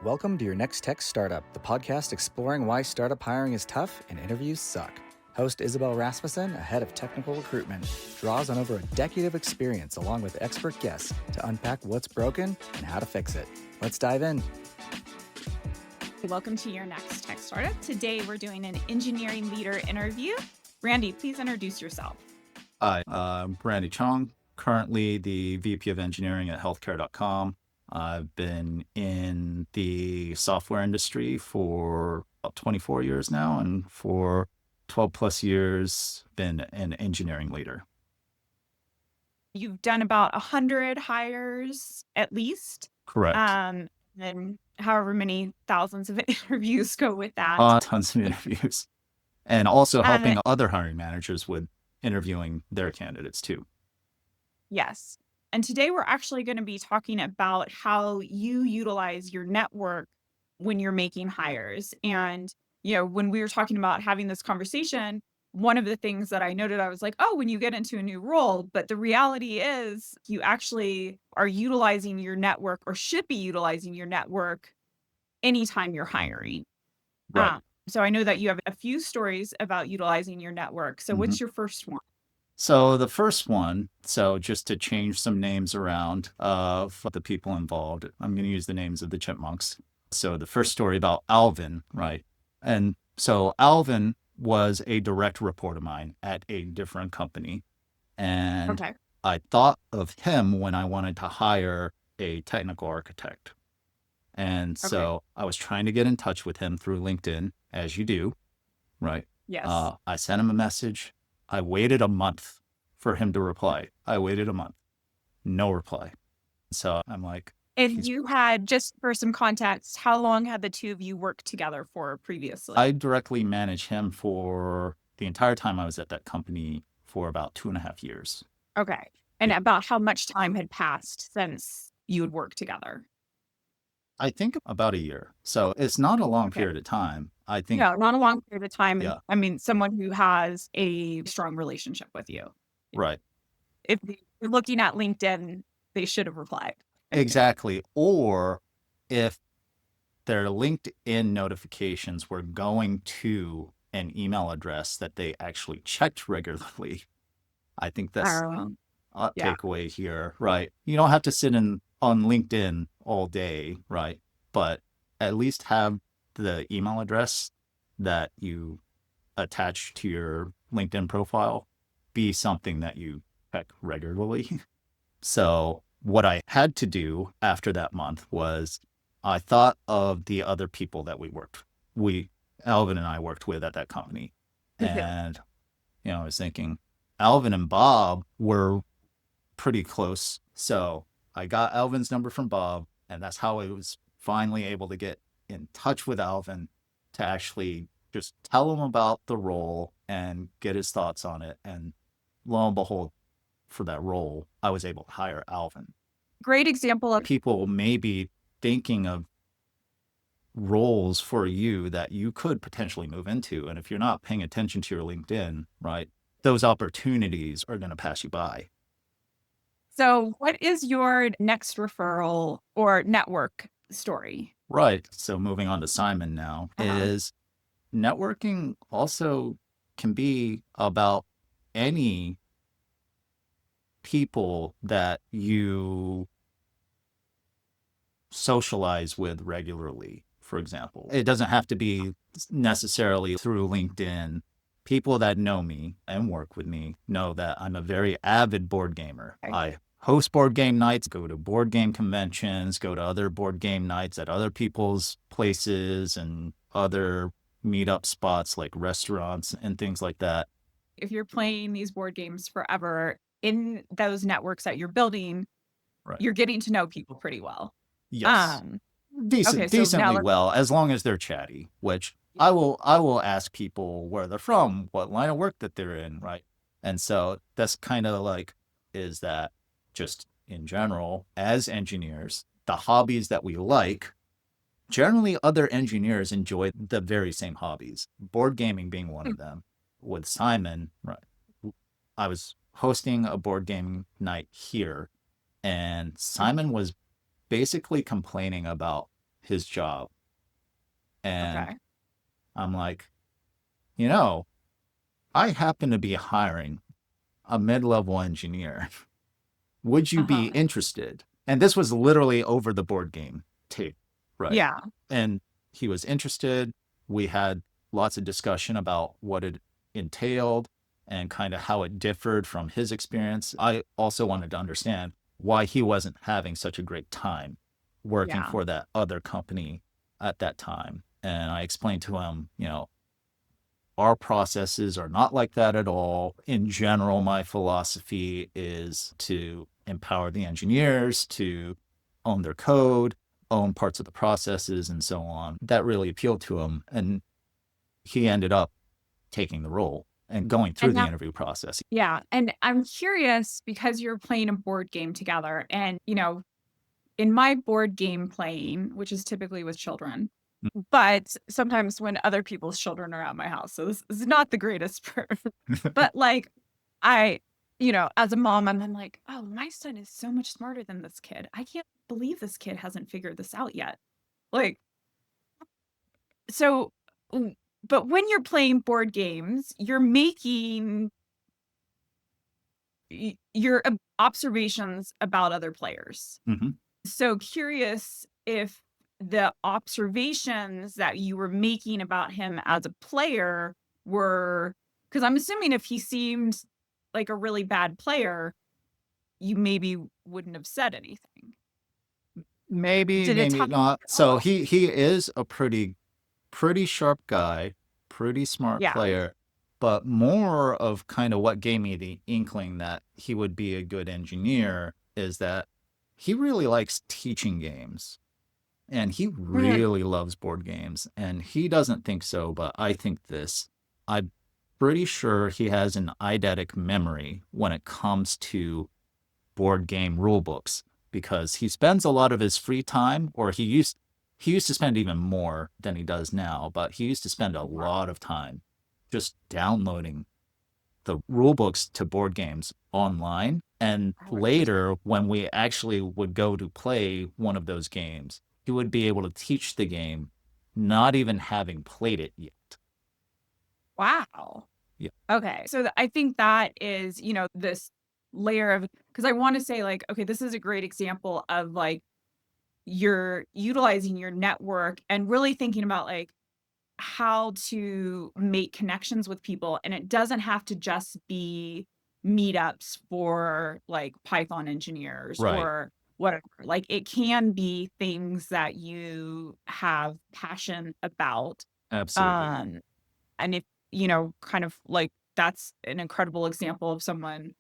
Welcome to your next tech startup, the podcast exploring why startup hiring is tough and interviews suck. Host Isabel Rasmussen, a head of technical recruitment, draws on over a decade of experience along with expert guests to unpack what's broken and how to fix it. Let's dive in. Welcome to your next tech startup. Today we're doing an engineering leader interview. Randy, please introduce yourself. Hi, I'm Randy Chong, currently the VP of Engineering at healthcare.com. I've been in the software industry for about 24 years now, and for 12 plus years, been an engineering leader. You've done about 100 hires at least. Correct. And however many thousands of interviews go with that. Tons of interviews. And also helping other hiring managers with interviewing their candidates too. Yes. And today we're actually going to be talking about how you utilize your network when you're making hires. And, when we were talking about having this conversation, one of the things that I noted, I was like, oh, when you get into a new role, but the reality is you actually are utilizing your network or should be utilizing your network anytime you're hiring. Right. So I know that you have a few stories about utilizing your network. So what's your first one? So the first one, just to change some names around of the people involved, I'm going to use the names of the chipmunks. So the first story about Alvin, right? And so Alvin was a direct report of mine at a different company. And I thought of him when I wanted to hire a technical architect. And so I was trying to get in touch with him through LinkedIn, as you do, right? Yes. I sent him a message. I waited a month for him to reply. I waited a month. No reply. So I'm like... And you had, just for some context, how long had the two of you worked together for previously? I directly managed him for the entire time I was at that company for about 2.5 years. Okay. And about how much time had passed since you had worked together? I think about a year. So it's not a long period of time. I think... No, not a long period of time. Yeah. I mean, someone who has a strong relationship with you. Right. If you're looking at LinkedIn, they should have replied. Exactly. Or if their LinkedIn notifications were going to an email address that they actually checked regularly. I think that's a takeaway here, right? You don't have to sit on LinkedIn all day, right? But at least have the email address that you attach to your LinkedIn profile be something that you check regularly. So what I had to do after that month was I thought of the other people that Alvin and I worked with at that company. And, I was thinking Alvin and Bob were pretty close. So I got Alvin's number from Bob, and that's how I was finally able to get in touch with Alvin to actually just tell him about the role and get his thoughts on it. And lo and behold, for that role, I was able to hire Alvin. Great example of... People may be thinking of roles for you that you could potentially move into. And if you're not paying attention to your LinkedIn, right, those opportunities are going to pass you by. So what is your next referral or network story? Right. So moving on to Simon now, is networking also can be about any people that you socialize with regularly, for example. It doesn't have to be necessarily through LinkedIn. People that know me and work with me know that I'm a very avid board gamer. I host board game nights, go to board game conventions, go to other board game nights at other people's places and other meetup spots like restaurants and things like that. If you're playing these board games forever, in those networks that you're building, you're getting to know people pretty well. Yes. Decently well, as long as they're chatty, which I will ask people where they're from, what line of work that they're in, right? And so that's kind of like, is that just in general, as engineers, the hobbies that we like, generally other engineers enjoy the very same hobbies, board gaming being one of them. With Simon, right, I was hosting a board game night here, and Simon was basically complaining about his job. And Okay. I'm like, I happen to be hiring a mid-level engineer. Would you be Uh-huh. interested? And this was literally over the board game too, right? Yeah. And he was interested. We had lots of discussion about what it entailed and kind of how it differed from his experience. I also wanted to understand why he wasn't having such a great time working Yeah. for that other company at that time. And I explained to him, our processes are not like that at all. In general, my philosophy is to empower the engineers to own their code, own parts of the processes, and so on. That really appealed to him. And he ended up taking the role and going through And the now, interview process. yeah. And I'm curious because you're playing a board game together and, in my board game playing, which is typically with children, but sometimes when other people's children are at my house. So this is not the greatest but like I, as a mom, I'm like, oh, my son is so much smarter than this kid. I can't believe this kid hasn't figured this out yet. Like, so, but when you're playing board games, you're making your observations about other players. Mm-hmm. So curious if the observations that you were making about him as a player were, because I'm assuming if he seemed like a really bad player, you maybe wouldn't have said anything. Maybe, Did it maybe touch not. at all? So he is a pretty sharp guy, pretty smart Yeah. player, but more of kind of what gave me the inkling that he would be a good engineer is that he really likes teaching games and he Mhm. really loves board games. And he doesn't think so, but I think this. I'm pretty sure he has an eidetic memory when it comes to board game rule books because he spends a lot of his free time, or he used to spend even more than he does now, but he used to spend a Wow. lot of time just downloading the rule books to board games online. And Oh, interesting. later, when we actually would go to play one of those games, he would be able to teach the game, not even having played it yet. Wow. Yeah. Okay. So I think that is, this layer of, because I want to say, like, okay, this is a great example of like you're utilizing your network and really thinking about like how to make connections with people. And it doesn't have to just be meetups for like Python engineers Right. or whatever. Like it can be things that you have passion about. Absolutely. Um, and if, kind of like that's an incredible example of someone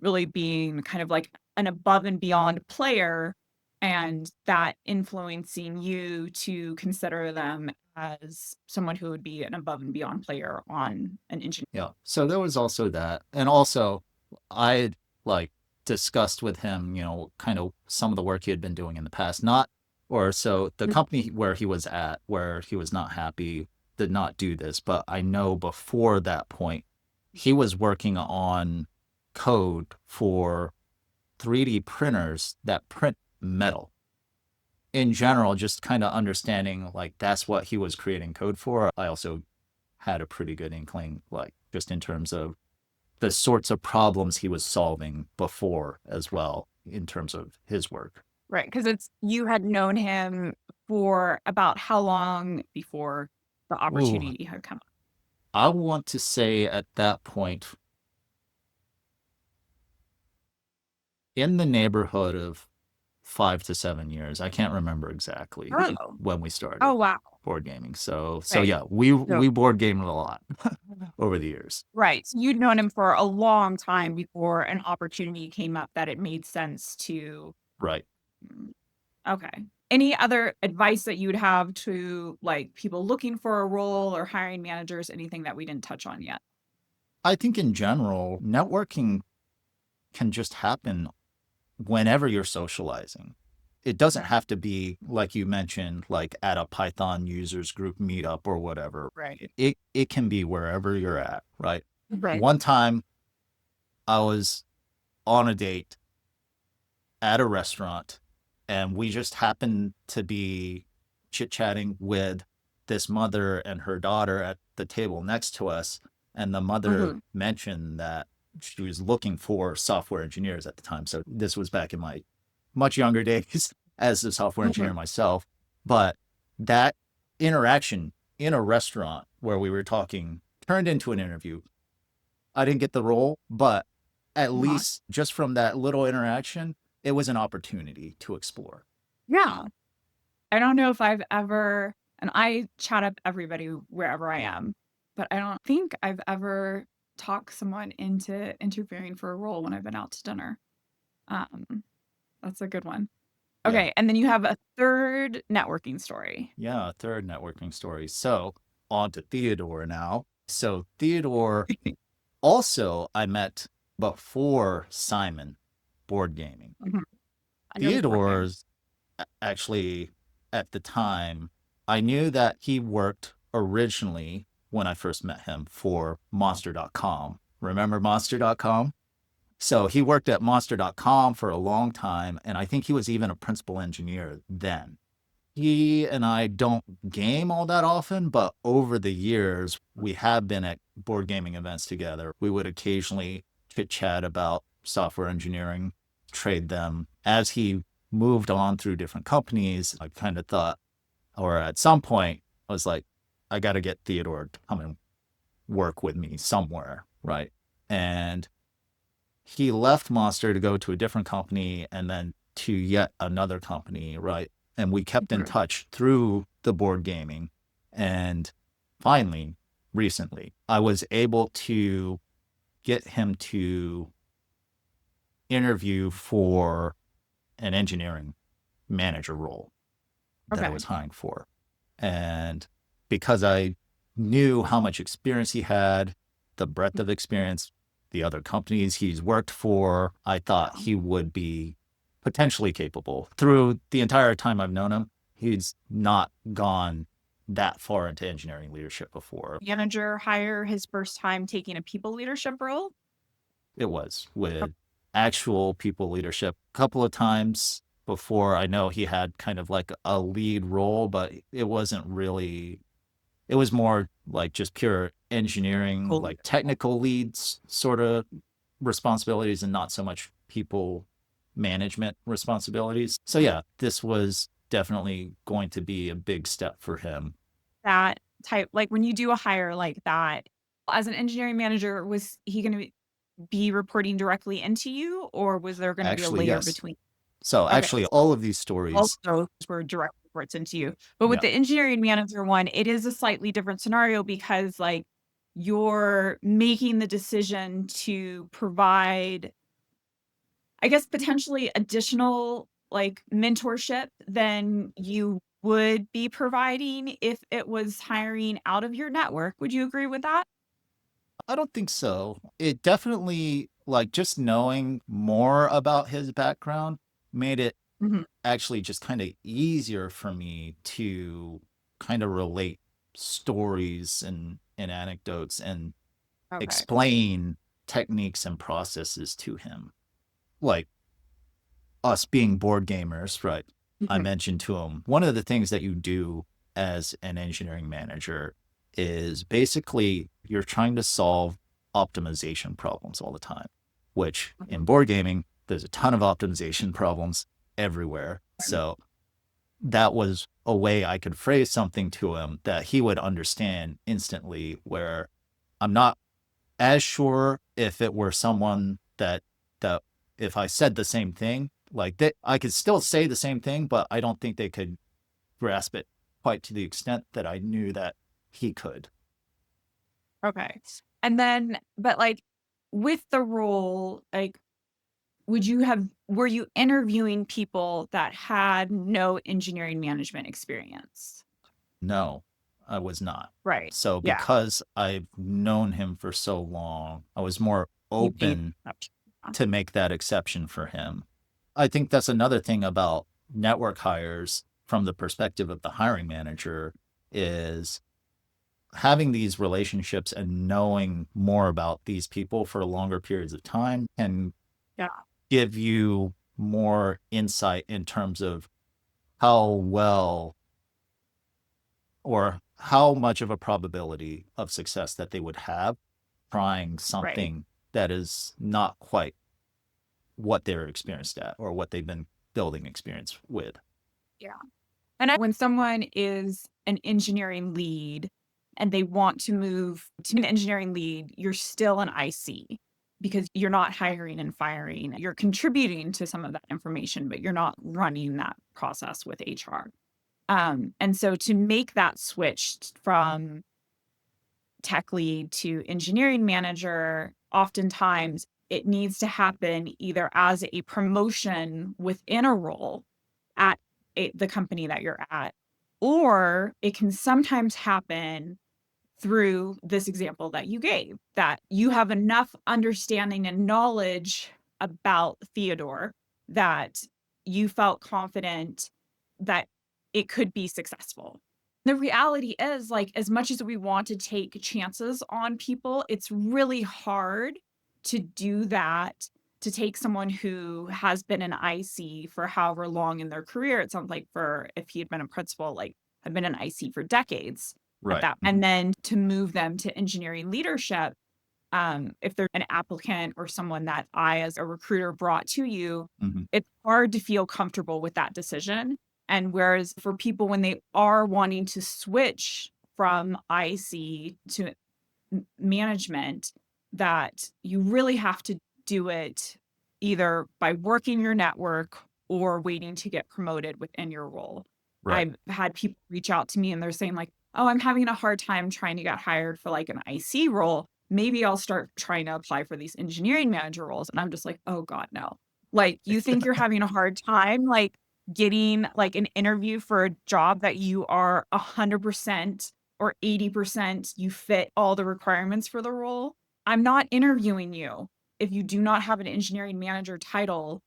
really being kind of like an above and beyond player and that influencing you to consider them as someone who would be an above and beyond player on an engineer. Yeah. So there was also that. And also, I like discussed with him, kind of some of the work he had been doing in the past. So the company where he was at, where he was not happy, did not do this. But I know before that point, he was working on code for 3D printers that print metal. In general, just kind of understanding like that's what he was creating code for. I also had a pretty good inkling, like just in terms of the sorts of problems he was solving before as well, in terms of his work. Right. Because you had known him for about how long before the Ooh, opportunity had come up? I want to say at that point, in the neighborhood of 5 to 7 years. I can't remember exactly Oh, when we oh, started wow. board gaming. So Right. yeah, we So, we board gamed a lot over the years. right. So you'd known him for a long time before an opportunity came up that it made sense to. Right. Mm, okay. Any other advice that you would have to like people looking for a role or hiring managers, anything that we didn't touch on yet? I think in general, networking can just happen whenever you're socializing. It doesn't have to be like you mentioned, like at a Python users group meetup or whatever. Right. It can be wherever you're at, right? Right. One time I was on a date at a restaurant and we just happened to be chit-chatting with this mother and her daughter at the table next to us, and the mother mentioned that she was looking for software engineers at the time. So this was back in my much younger days as a software engineer myself. But that interaction in a restaurant where we were talking turned into an interview. I didn't get the role, but at least just from that little interaction, it was an opportunity to explore. Yeah. I don't know if I've ever, and I chat up everybody wherever I am, but I don't think I've ever talked someone into interviewing for a role when I've been out to dinner. That's a good one. Yeah. Okay. And then you have a third networking story. Yeah, a third networking story. So on to Theodore now. So Theodore also I met before Simon board gaming. I know the board game. Theodore's actually at the time, I knew that he worked originally when I first met him for Monster.com. Remember Monster.com? So he worked at Monster.com for a long time, and I think he was even a principal engineer then. He and I don't game all that often, but over the years, we have been at board gaming events together. We would occasionally chit-chat about software engineering, trade them. As he moved on through different companies, I kind of thought, or at some point, I was like, I got to get Theodore to come and work with me somewhere, right? And he left Monster to go to a different company and then to yet another company, right? And we kept in touch through the board gaming. And finally, recently, I was able to get him to interview for an engineering manager role that I was hiring for. And because I knew how much experience he had, the breadth of experience, the other companies he's worked for, I thought he would be potentially capable. Through the entire time I've known him, he's not gone that far into engineering leadership before. Manager hire his first time taking a people leadership role? It was with actual people leadership a couple of times before. I know he had kind of like a lead role, but it wasn't really, it was more like just pure engineering, like technical leads sort of responsibilities and not so much people management responsibilities. So yeah, this was definitely going to be a big step for him. That type, like when you do a hire like that, as an engineering manager, was he going to be reporting directly into you, or was there going to be a Actually, layer yes. between? So actually, all of these stories, Also were direct reports into you. But with the engineering manager one, it is a slightly different scenario because like you're making the decision to provide, I guess, potentially additional like mentorship than you would be providing if it was hiring out of your network. Would you agree with that? I don't think so. It definitely, like, just knowing more about his background made it actually just kind of easier for me to kind of relate stories and anecdotes and explain techniques and processes to him. Like us being board gamers, right? I mentioned to him, one of the things that you do as an engineering manager is basically you're trying to solve optimization problems all the time, which in board gaming, there's a ton of optimization problems everywhere. So that was a way I could phrase something to him that he would understand instantly, where I'm not as sure if it were someone that if I said the same thing, like that, I could still say the same thing, but I don't think they could grasp it quite to the extent that I knew that he could. Okay. And then, but like with the role, like, were you interviewing people that had no engineering management experience? No, I was not. Right. So Yeah. because I've known him for so long, I was more You made open that- to make that exception for him. I think that's another thing about network hires from the perspective of the hiring manager is having these relationships and knowing more about these people for longer periods of time can Yeah. give you more insight in terms of how well or how much of a probability of success that they would have trying Right. something that is not quite what they're experienced at or what they've been building experience with. Yeah. And when someone is an engineering lead and they want to move to an engineering lead, you're still an IC because you're not hiring and firing. You're contributing to some of that information, but you're not running that process with HR. And so to make that switch from tech lead to engineering manager, oftentimes it needs to happen either as a promotion within a role at the company that you're at, or it can sometimes happen through this example that you gave, that you have enough understanding and knowledge about Theodore that you felt confident that it could be successful. The reality is, like, as much as we want to take chances on people, it's really hard to do that, to take someone who has been an IC for however long in their career. It sounds like for if he had been a principal, like had been an IC for decades at Right. that, and then to move them to engineering leadership. If they're an applicant or someone that I, as a recruiter, brought to you, Mm-hmm. it's hard to feel comfortable with that decision. And whereas for people, when they are wanting to switch from IC to management, that you really have to do it either by working your network or waiting to get promoted within your role. Right. I've had people reach out to me and they're saying like, oh, I'm having a hard time trying to get hired for like an IC role. Maybe I'll start trying to apply for these engineering manager roles. And I'm just like, oh God, no. Like, you think you're having a hard time, like getting like an interview for a job that you are 100% or 80% you fit all the requirements for the role? I'm not interviewing you if you do not have an engineering manager title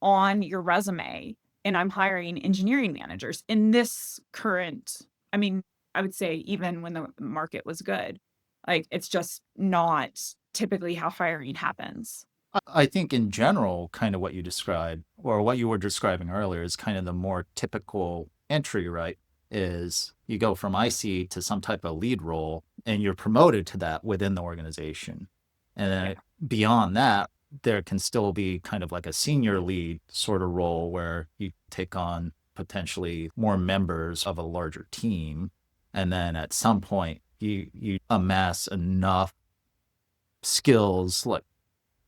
on your resume, and I'm hiring engineering managers in this current, I mean, I would say even when the market was good, like it's just not typically how hiring happens. I think in general, kind of what you described or what you were describing earlier is kind of the more typical entry, right? Is you go from IC to some type of lead role and you're promoted to that within the organization. And then Yeah. beyond that, there can still be kind of like a senior lead sort of role where you take on potentially more members of a larger team. And then at some point you amass enough skills, like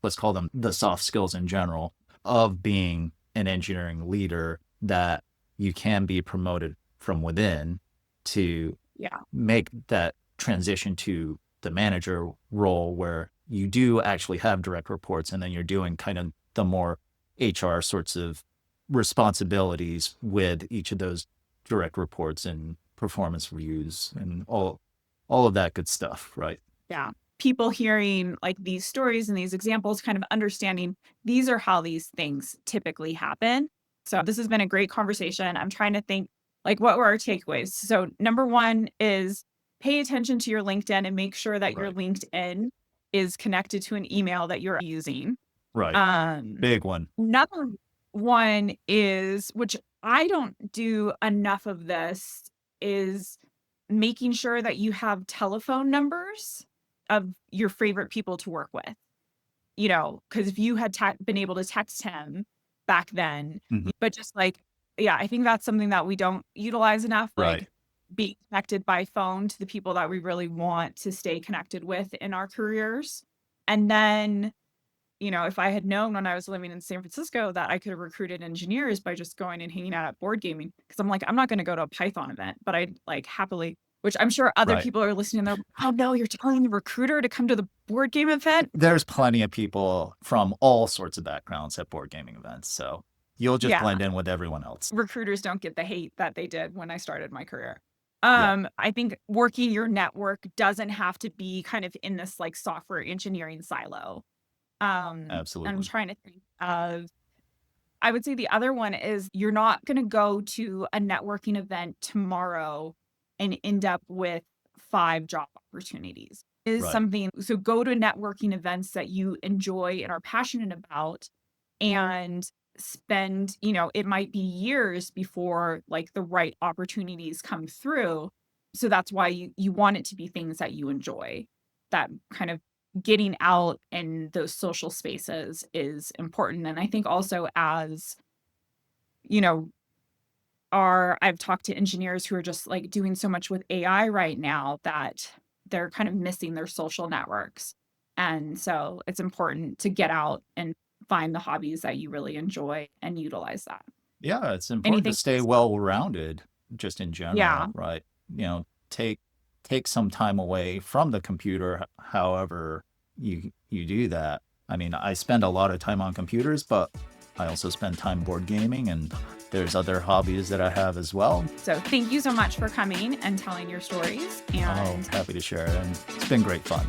let's call them the soft skills in general, of being an engineering leader that you can be promoted from within to Yeah. make that transition to the manager role where you do actually have direct reports and then you're doing kind of the more HR sorts of responsibilities with each of those direct reports and performance reviews and all of that good stuff, right? Yeah. People hearing like these stories and these examples, kind of understanding these are how these things typically happen. So this has been a great conversation. I'm trying to think like what were our takeaways? So number one is pay attention to your LinkedIn and make sure that your Right. LinkedIn is connected to an email that you're using. Right. Big one. Another one is, which I don't do enough of this, is making sure that you have telephone numbers of your favorite people to work with. You know, because if you had been able to text him back then, Mhm. but just like, yeah, I think that's something that we don't utilize enough, Right. like being connected by phone to the people that we really want to stay connected with in our careers. And then, you know, if I had known when I was living in San Francisco that I could have recruited engineers by just going and hanging out at board gaming, because I'm like, I'm not going to go to a Python event, but I'd like happily, which I'm sure other Right. people are listening. They're like, oh no, you're telling the recruiter to come to the board game event? There's plenty of people from all sorts of backgrounds at board gaming events, so you'll just Yeah. blend in with everyone else. Recruiters don't get the hate that they did when I started my career. Yeah. I think working your network doesn't have to be kind of in this like software engineering silo. I'm Absolutely. trying to think of, I would say the other one is you're not going to go to a networking event tomorrow and end up with 5 job opportunities. Is Right. something, so go to networking events that you enjoy and are passionate about and spend, you know, it might be years before like the right opportunities come through, So that's why you want it to be things that you enjoy. That kind of getting out in those social spaces is important. And I think also as, you know, I've talked to engineers who are just like doing so much with AI right now that they're kind of missing their social networks. And so it's important to get out and find the hobbies that you really enjoy and utilize that. Yeah, it's important to Anything stay else? well-rounded just in Yeah. general, right? Take some time away from the computer, however you do that. I mean, I spend a lot of time on computers, but I also spend time board gaming, and there's other hobbies that I have as well. So thank you so much for coming and telling your stories. Oh, And happy to share, and it's been great fun.